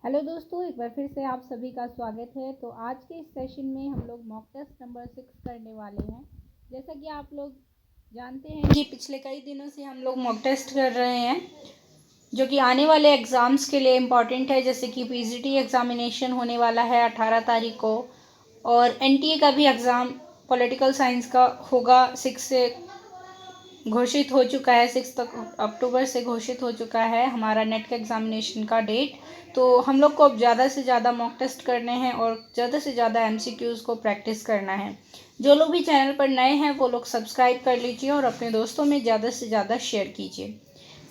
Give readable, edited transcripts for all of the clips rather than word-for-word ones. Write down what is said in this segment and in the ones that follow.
Hello दोस्तों, एक बार फिर से आप सभी का स्वागत है। तो आज के इस सेशन में हम लोग मॉक टेस्ट नंबर 6 करने वाले हैं। जैसा कि आप लोग जानते हैं कि पिछले कई दिनों से हम लोग मॉक टेस्ट कर रहे हैं जो कि आने वाले एग्ज़ाम्स के लिए इम्पॉर्टेंट है। जैसे कि पीजीटी एग्ज़ामिनेशन होने वाला है 18 तारीख को, और एनटीए का भी एग्ज़ाम पॉलिटिकल साइंस का होगा 6 से घोषित हो चुका है। 6 अक्टूबर से घोषित हो चुका है हमारा नेट का एग्ज़ामिनेशन का डेट। तो हम लोग को अब ज़्यादा से ज़्यादा मॉक टेस्ट करने हैं और ज़्यादा से ज़्यादा एमसीक्यूज़ को प्रैक्टिस करना है। जो लोग भी चैनल पर नए हैं वो लोग सब्सक्राइब कर लीजिए और अपने दोस्तों में ज़्यादा से ज़्यादा शेयर कीजिए।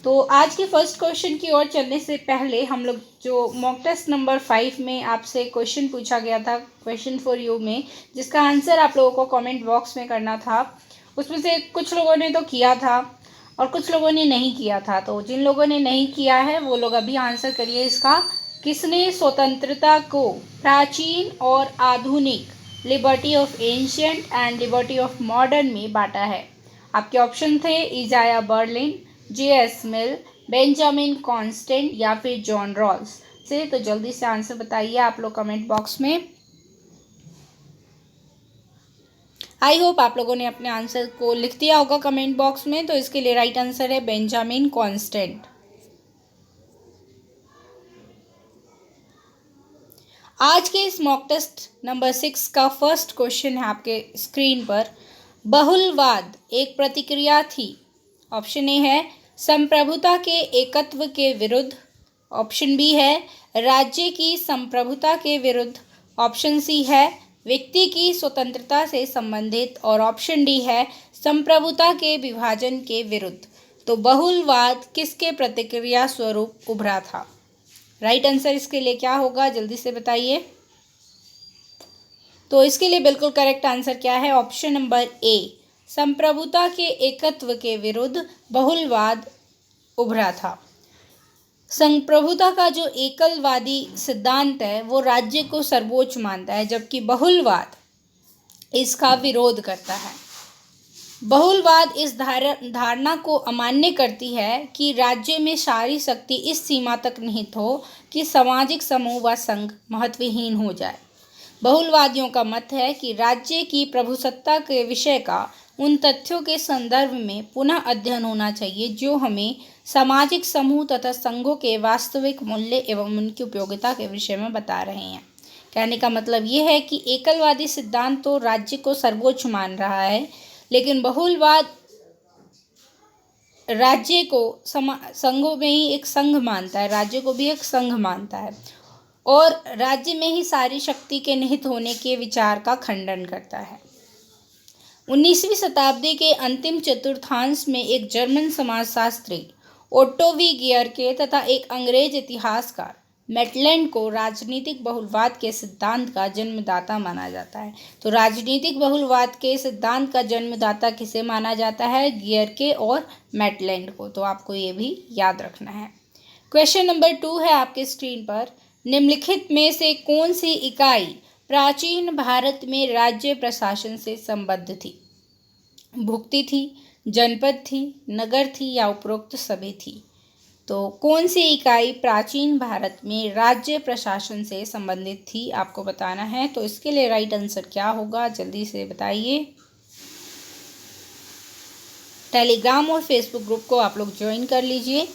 तो आज के फर्स्ट क्वेश्चन की ओर चलने से पहले हम लोग जो मॉक टेस्ट नंबर 5 में आपसे क्वेश्चन पूछा गया था, क्वेश्चन फॉर यू में, जिसका आंसर आप लोगों को कमेंट बॉक्स में करना था, उसमें से कुछ लोगों ने तो किया था और कुछ लोगों ने नहीं किया था। तो जिन लोगों ने नहीं किया है वो लोग अभी आंसर करिए इसका। किसने स्वतंत्रता को प्राचीन और आधुनिक, liberty of ancient and liberty of modern में बांटा है? आपके ऑप्शन थे इजाया बर्लिन, जे.एस. मिल, बेंजामिन कॉन्स्टेंट या फिर जॉन रॉल्स से। तो जल्दी से आंसर बताइए आप लोग कमेंट बॉक्स में। आई होप आप लोगों ने अपने आंसर को लिख दिया होगा कमेंट बॉक्स में। तो इसके लिए राइट आंसर है बेंजामिन कॉन्स्टेंट। आज के इस मॉक टेस्ट नंबर 6 का फर्स्ट क्वेश्चन है आपके स्क्रीन पर। बहुलवाद एक प्रतिक्रिया थी। ऑप्शन ए है संप्रभुता के एकत्व के विरुद्ध, ऑप्शन बी है राज्य की संप्रभुता के विरुद्ध, ऑप्शन सी है व्यक्ति की स्वतंत्रता से संबंधित, और ऑप्शन डी है संप्रभुता के विभाजन के विरुद्ध। तो बहुलवाद किसके प्रतिक्रिया स्वरूप उभरा था? राइट आंसर इसके लिए क्या होगा, जल्दी से बताइए। तो इसके लिए बिल्कुल करेक्ट आंसर क्या है? ऑप्शन नंबर ए, संप्रभुता के एकत्व के विरुद्ध बहुलवाद उभरा था। संप्रभुता का जो एकलवादी सिद्धांत है वो राज्य को सर्वोच्च मानता है, जबकि बहुलवाद इसका विरोध करता है। बहुलवाद इस धारणा को अमान्य करती है कि राज्य में सारी शक्ति इस सीमा तक निहित हो कि सामाजिक समूह व संघ महत्वहीन हो जाए। बहुलवादियों का मत है कि राज्य की प्रभुसत्ता के विषय का उन तथ्यों के संदर्भ में पुनः अध्ययन होना चाहिए जो हमें सामाजिक समूह तथा संघों के वास्तविक मूल्य एवं उनकी उपयोगिता के विषय में बता रहे हैं। कहने का मतलब ये है कि एकलवादी सिद्धांत तो राज्य को सर्वोच्च मान रहा है, लेकिन बहुलवाद राज्य को संघों में ही एक संघ मानता है, राज्य को भी एक संघ मानता है, और राज्य में ही सारी शक्ति के निहित होने के विचार का खंडन करता है। 19वीं शताब्दी के अंतिम चतुर्थांश में एक जर्मन समाजशास्त्री ओट्टो वी गेहरके तथा एक अंग्रेज इतिहासकार मैटलैंड को राजनीतिक बहुलवाद के सिद्धांत का जन्मदाता माना जाता है। तो राजनीतिक बहुलवाद के सिद्धांत का जन्मदाता किसे माना जाता है? गेहरके और मैटलैंड को। तो आपको ये भी याद रखना है। क्वेश्चन नंबर 2 है आपके स्क्रीन पर। निम्नलिखित में से कौन सी इकाई प्राचीन भारत में राज्य प्रशासन से संबद्ध थी? भुक्ति थी, जनपद थी, नगर थी या उपरोक्त सभी थी? तो कौन सी इकाई प्राचीन भारत में राज्य प्रशासन से संबंधित थी, आपको बताना है। तो इसके लिए राइट आंसर क्या होगा, जल्दी से बताइए। टेलीग्राम और फेसबुक ग्रुप को आप लोग ज्वाइन कर लीजिए।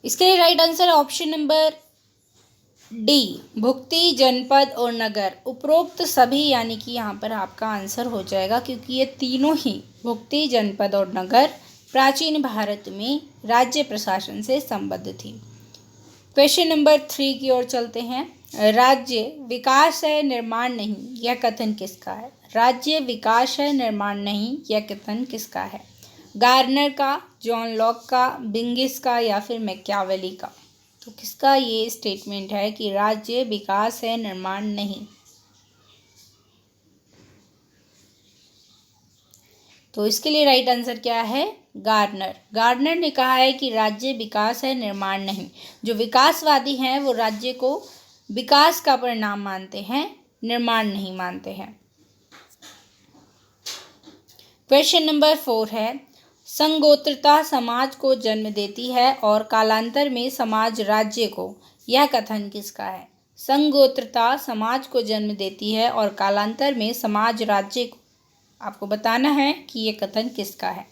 इसके लिए right answer option number D, भुक्ति, जनपद और नगर, उपरोक्त सभी, यानी कि यहाँ पर आपका आंसर हो जाएगा, क्योंकि ये तीनों ही, भुक्ति, जनपद और नगर, प्राचीन भारत में राज्य प्रशासन से संबद्ध थी। क्वेश्चन नंबर 3 की ओर चलते हैं। राज्य विकास है, निर्माण नहीं, यह कथन किसका है? राज्य विकास है, निर्माण नहीं, यह कथन किसका है? गार्नर का, जॉन लॉक का, बिंगिस का या फिर मैकियावेली का? तो किसका ये स्टेटमेंट है कि राज्य विकास है, निर्माण नहीं? तो इसके लिए राइट आंसर क्या है? गार्नर। गार्नर ने कहा है कि राज्य विकास है, निर्माण नहीं। जो विकासवादी हैं वो राज्य को विकास का परिणाम मानते हैं, निर्माण नहीं मानते हैं। क्वेश्चन नंबर 4 है। संगोत्रता समाज को जन्म देती है और कालांतर में समाज राज्य को। यह कथन किसका है? संगोत्रता समाज को जन्म देती है और कालांतर में समाज राज्य को। आपको बताना है कि ये कथन किसका है।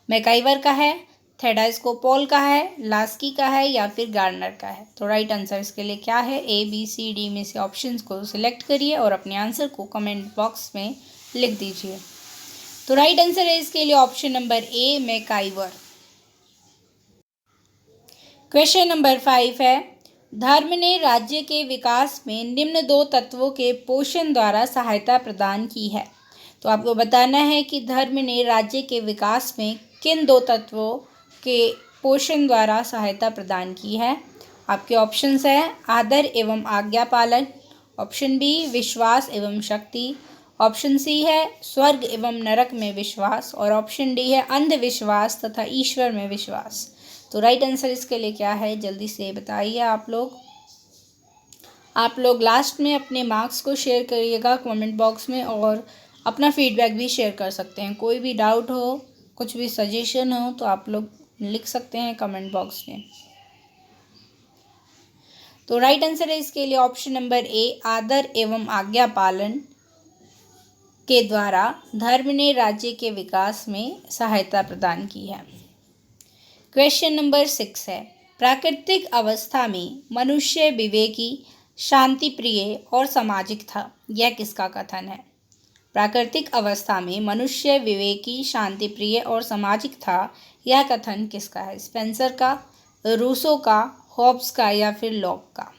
मैकाइवर का है, थेडाइस्कोपोल का है, लास्की का है या फिर गार्नर का है। तो राइट आंसर इसके लिए क्या है? ए, बी, सी, डी में से ऑप्शंस को सिलेक्ट करिए और अपने आंसर को कमेंट बॉक्स में लिख दीजिए। तो राइट आंसर है इसके लिए option number A, MacIver. Question number 5 है, धर्म ने राज्य के विकास में निम्न 2 तत्वों के पोषण द्वारा सहायता प्रदान की है। तो आपको बताना है कि धर्म ने राज्य के विकास में किन 2 तत्वों के पोषण द्वारा सहायता प्रदान की है। आपके ऑप्शंस हैं आदर एवं आज्ञा पालन, ऑप्शन बी विश्वास एवं शक्ति, ऑप्शन सी है स्वर्ग एवं नरक में विश्वास और ऑप्शन डी है अंधविश्वास तथा ईश्वर में विश्वास। तो राइट आंसर इसके लिए क्या है? जल्दी से बताइए आप लोग लास्ट में अपने मार्क्स को शेयर करिएगा कमेंट बॉक्स में और अपना फीडबैक भी शेयर कर सकते हैं। कोई भी डाउट हो, कुछ भी सजेशन हो तो आप लोग लिख सकते हैं कमेंट बॉक्स में। तो राइट आंसर है इसके लिए ऑप्शन नंबर ए, आदर एवं आज्ञा पालन के द्वारा धर्म ने राज्य के विकास में सहायता प्रदान की है। क्वेश्चन नंबर 6 है, प्राकृतिक अवस्था में मनुष्य विवेकी, शांति प्रिय और सामाजिक था। यह किसका कथन है? प्राकृतिक अवस्था में मनुष्य विवेकी, शांति प्रिय और सामाजिक था। यह कथन किसका है? स्पेंसर का, रूसो का, हॉब्स का या फिर लॉक का।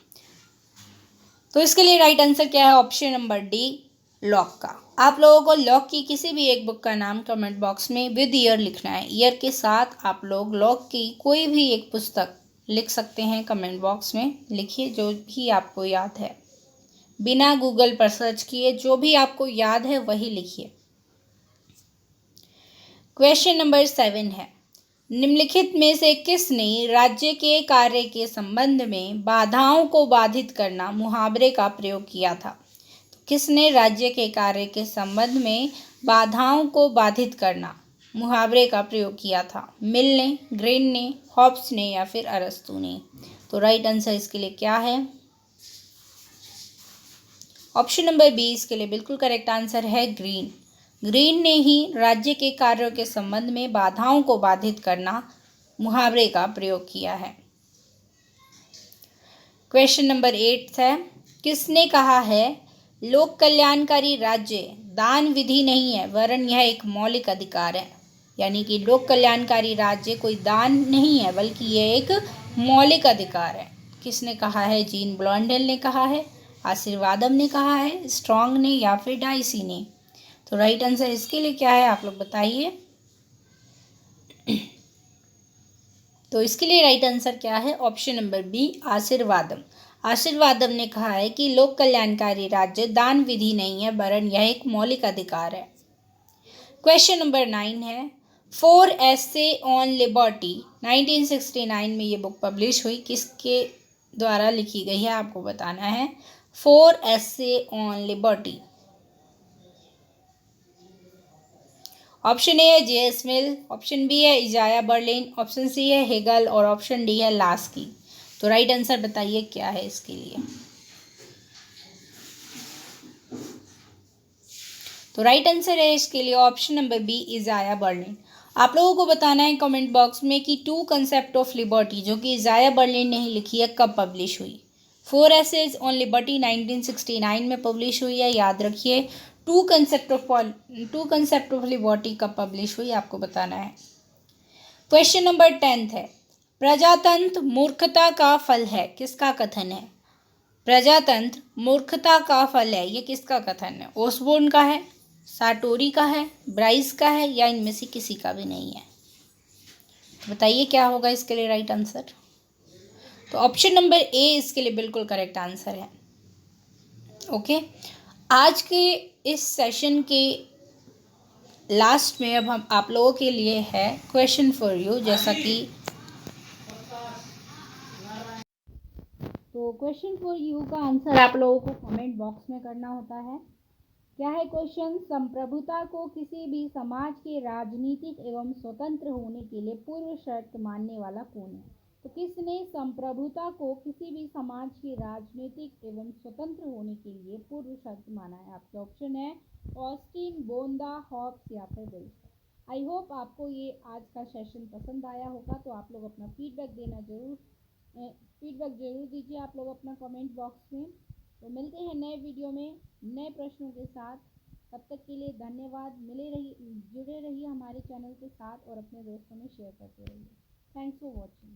तो इसके लिए राइट आंसर क्या है? ऑप्शन नंबर डी, लॉक का। आप लोगों को लॉक की किसी भी एक बुक का नाम कमेंट बॉक्स में विद ईयर लिखना है। ईयर के साथ आप लोग लॉक की कोई भी एक पुस्तक लिख सकते हैं। कमेंट बॉक्स में लिखिए जो भी आपको याद है, बिना गूगल पर सर्च किए जो भी आपको याद है वही लिखिए। क्वेश्चन नंबर 7 है, निम्नलिखित में से किसने राज्य के कार्य के संबंध में बाधाओं को बाधित करना मुहावरे का प्रयोग किया था? किसने राज्य के कार्य के संबंध में बाधाओं को बाधित करना मुहावरे का प्रयोग किया था? मिल ने, ग्रीन ने, हॉब्स ने या फिर अरस्तू ने। तो राइट आंसर इसके लिए क्या है? ऑप्शन नंबर बी इसके लिए बिल्कुल करेक्ट आंसर है, ग्रीन। ग्रीन ने ही राज्य के कार्यों के संबंध में बाधाओं को बाधित करना मुहावरे का प्रयोग किया है। क्वेश्चन नंबर 8 है, किसने कहा है लोक कल्याणकारी राज्य दान विधि नहीं है वरन यह एक मौलिक अधिकार है? यानी कि लोक कल्याणकारी राज्य कोई दान नहीं है बल्कि यह एक मौलिक अधिकार है। किसने कहा है? जीन ब्लॉन्डेल ने कहा है, आशीर्वादम ने कहा है, स्ट्रॉन्ग ने या फिर डाइसी ने। तो राइट आंसर इसके लिए क्या है? आप लोग बताइए। तो इसके लिए राइट आंसर क्या है? ऑप्शन नंबर बी, आशीर्वादम। आशीर्वादम ने कहा है कि लोक कल्याणकारी राज्य दान विधि नहीं है वरन यह एक मौलिक अधिकार है। क्वेश्चन नंबर 9 है, 4 एसे ऑन लिबर्टी 1969 में ये बुक पब्लिश हुई, किसके द्वारा लिखी गई है आपको बताना है। 4 essay on liberty. Option A है जे.एस. मिल, ऑप्शन बी है इजाया बर्लिन, ऑप्शन सी है हेगल और ऑप्शन डी है लास्की। तो राइट आंसर बताइए क्या है इसके लिए। तो राइट आंसर है इसके लिए ऑप्शन नंबर बी, इजाया बर्लिन। आप लोगों को बताना है कमेंट बॉक्स में कि 2 कंसेप्ट ऑफ लिबर्टी जो कि इजाया बर्लिन ने ही लिखी है कब पब्लिश हुई। 4 एसेज ऑन लिबर्टी 1969 में पब्लिश हुई है, याद रखिए। 2 कंसेप्ट ऑफ लिबर्टी कब पब्लिश हुई आपको बताना है। क्वेश्चन नंबर 10 है, प्रजातंत्र मूर्खता का फल है, किसका कथन है? प्रजातंत्र मूर्खता का फल है, ये किसका कथन है? ओसबोर्न का है, साटोरी का है, ब्राइस का है या इनमें से किसी का भी नहीं है? तो बताइए क्या होगा इसके लिए राइट आंसर। तो ऑप्शन नंबर ए इसके लिए बिल्कुल करेक्ट आंसर है। ओके, आज के इस सेशन के लास्ट में अब हम आप लोगों के लिए है क्वेश्चन फॉर यू, जैसा कि तो क्वेश्चन फॉर यू का आंसर आप लोगों को कमेंट बॉक्स में करना होता है। क्या है क्वेश्चन? संप्रभुता को किसी भी समाज के राजनीतिक एवं स्वतंत्र होने के लिए पूर्व शर्त मानने वाला कौन है? तो किसने संप्रभुता को किसी भी समाज के राजनीतिक एवं स्वतंत्र होने के लिए पूर्व शर्त माना है? आपके ऑप्शन है ऑस्टिन, बोंदा, हॉब्स या फिर बेल्स। आई होप आपको ये आज का सेशन पसंद आया होगा। तो आप लोग अपना फीडबैक जरूर दीजिए आप लोग अपना कमेंट बॉक्स में। तो मिलते हैं नए वीडियो में नए प्रश्नों के साथ। तब तक के लिए धन्यवाद। जुड़े रहिए हमारे चैनल के साथ और अपने दोस्तों में शेयर करते रहिए। Thanks for watching.